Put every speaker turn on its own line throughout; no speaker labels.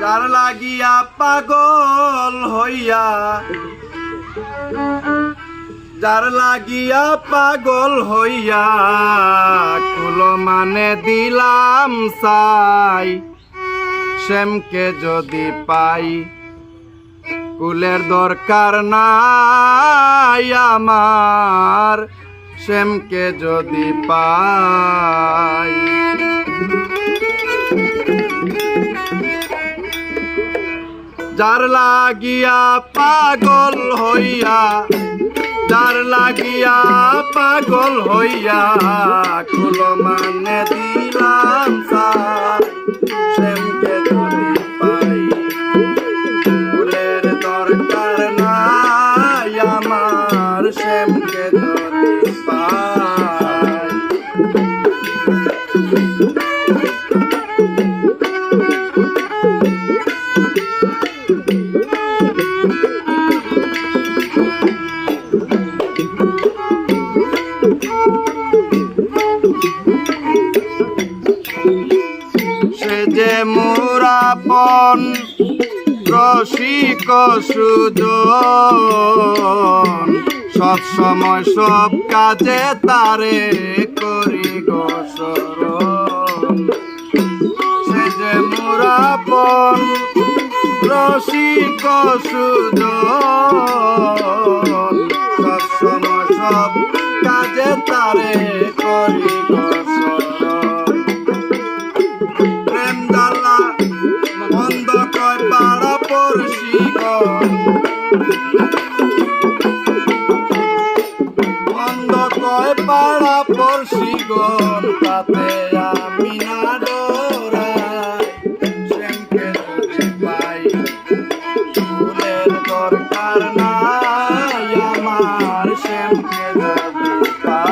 যার লাগিয়া পাগল হইয়া, যার লাগিয়া পাগল হইয়া কুল মানে দিলাম সাই, শ্যামকে যদি পাই কুলের দরকার নাই আমার, শ্যামকে যদি পাই। যার লাগিয়া পাগল হইয়া, যার লাগিয়া পাগল হইয়া কুল মানে দিলাম সাই, শ্যামকে যদি পাই কুলের দরকার নাই আমার, শ্যামকে যদি পাই। সে যে মোরাপন রসিক সুজন, সব সময় সব কাজে তারে করি গোসরণ। সে যে মোরাপন রসিক সুজন, সব সময় সব কাজে তারে করি গোসরণ। প্রেম জ্বালা বন্ধ কয় পাড়া পড়শি গণ, বন্ধ কয় পাড়া পড়শি গণ, তাতে আমি না ডরাই, শ্যামকে যদি পাই ফুলের দরকার নাই আমার, শ্যামকে যদি পাই।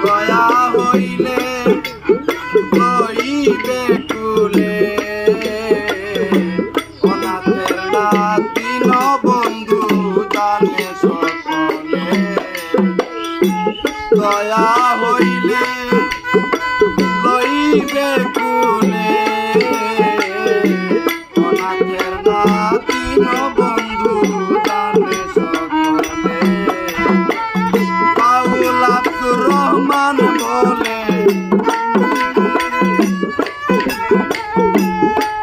দয়া হইলে লইবে কুলে, অনাথের নাতি বন্ধু জানে সকলে। দয়া হইলে লইবে কুলে, অনাথের নাতি বন্ধু জানে সকলে। বাউল আব্দুর রহমান বলে,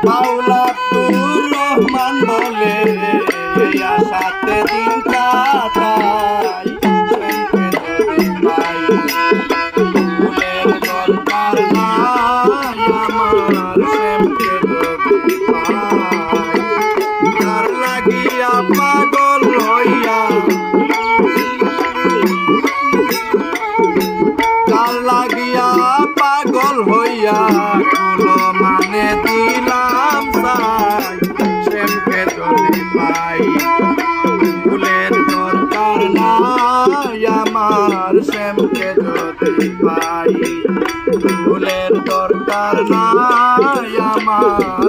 বাউল আব্দুর রহমান বলে, আশাতে দিন কাটাই, শ্যামকে যদি পাই ফুলের দরকার নাই আমার, শ্যামকে যদি পাই। যার লাগিয়া পাগল হইয়া, যার লাগিয়া পাগল হইয়া কুল মানে দিলাম সাই, শ্যামকে যদি পাই ফুলের দরকার নাই আমার, শ্যামকে যদি পাই ফুলের দরকার নাই আমার।